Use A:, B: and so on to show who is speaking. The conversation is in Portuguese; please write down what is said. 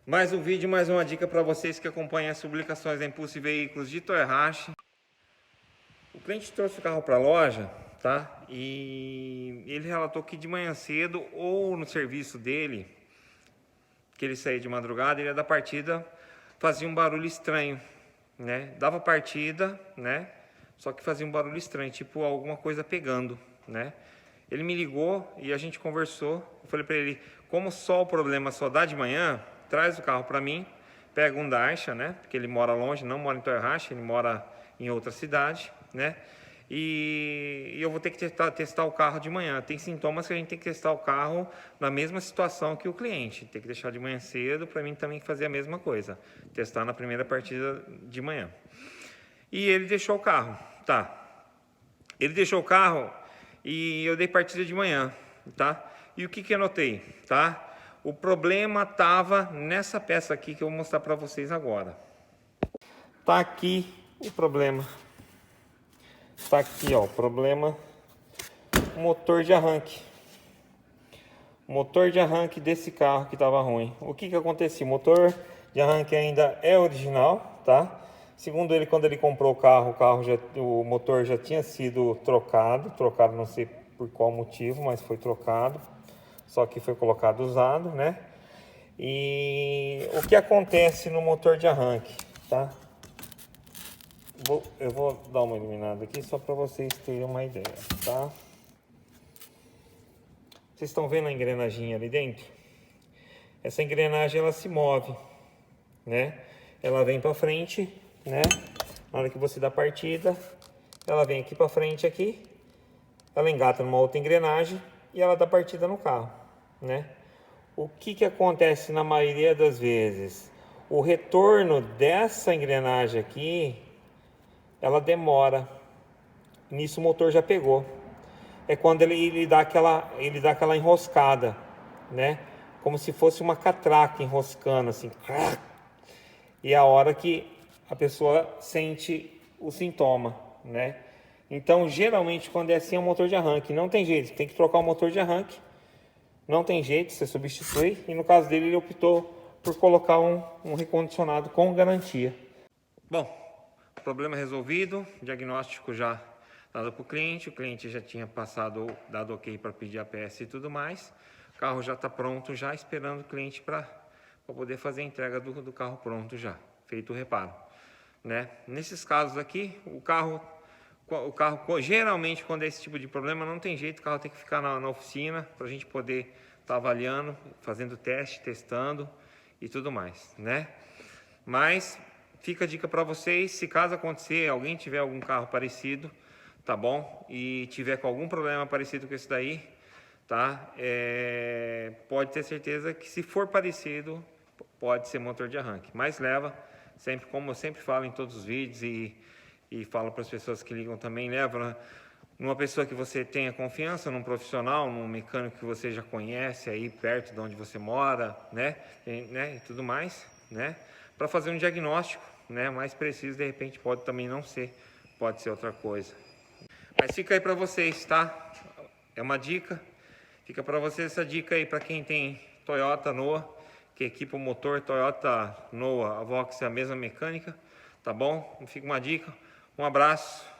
A: Mais um vídeo, mais uma dica para vocês que acompanham as publicações da Impulse Veículos de Toyohashi. O cliente trouxe o carro para a loja, tá? E ele relatou que de manhã cedo ou no serviço dele, que ele saía de madrugada, ele ia dar partida, fazia um barulho estranho, né? Dava partida, né? Só que fazia um barulho estranho, tipo alguma coisa pegando, né? Ele me ligou e a gente conversou. Eu falei para ele, como só o problema só dá de manhã, traz o carro para mim, pega um Daisha, né? Porque ele mora longe, não mora em Toyohashi, ele mora em outra cidade, né? E eu vou ter que testar o carro de manhã. Tem sintomas que a gente tem que testar o carro na mesma situação que o cliente. Tem que deixar de manhã cedo, para mim também fazer a mesma coisa. Testar na primeira partida de manhã. E ele deixou o carro, tá? Ele deixou o carro e eu dei partida de manhã, tá? E o que eu notei, tá? O problema tava nessa peça aqui que eu vou mostrar para vocês agora. Tá aqui o problema. Tá aqui, ó, o problema, motor de arranque. Motor de arranque desse carro que tava ruim. O que aconteceu? O motor de arranque ainda é original, tá? Segundo ele, quando ele comprou o motor já tinha sido trocado, não sei por qual motivo, mas foi trocado. Só que foi colocado usado, né? E o que acontece no motor de arranque, tá? Eu vou dar uma eliminada aqui só para vocês terem uma ideia, tá? Vocês estão vendo a engrenagem ali dentro? Essa engrenagem ela se move, né? Ela vem para frente, né? Na hora que você dá partida, ela vem aqui para frente aqui, ela engata numa outra engrenagem e ela dá partida no carro, né? O que acontece na maioria das vezes? O retorno dessa engrenagem aqui, ela demora. Nisso o motor já pegou. É quando ele dá aquela enroscada, né? Como se fosse uma catraca enroscando assim. E é a hora que a pessoa sente o sintoma, né? Então, geralmente, quando é assim, é um motor de arranque. Não tem jeito, tem que trocar o motor de arranque. Não tem jeito, você substitui. E no caso dele, ele optou por colocar um recondicionado com garantia. Bom, problema resolvido, diagnóstico já dado para o cliente já tinha dado ok para pedir a peça e tudo mais. O carro já está pronto, já esperando o cliente para poder fazer a entrega do carro pronto já, feito o reparo, né? Nesses casos aqui, o carro geralmente quando é esse tipo de problema não tem jeito, o carro tem que ficar na oficina para a gente poder estar avaliando, fazendo teste, testando e tudo mais, né? Mas fica a dica para vocês, se caso acontecer, alguém tiver algum carro parecido, tá bom? E tiver com algum problema parecido com esse daí, tá? Pode ter certeza que se for parecido, pode ser motor de arranque. Mas leva, sempre, como eu sempre falo em todos os vídeos e falo para as pessoas que ligam também, leva numa pessoa que você tenha confiança, num profissional, num mecânico que você já conhece aí perto de onde você mora, né? E tudo mais, né? Para fazer um diagnóstico, né? Mais preciso, de repente pode também não ser, pode ser outra coisa. Mas fica aí para vocês, tá? É uma dica, fica para vocês essa dica aí para quem tem Toyota Noah, que equipa o motor Toyota Noah, a Vox é a mesma mecânica, tá bom? Fica uma dica, um abraço.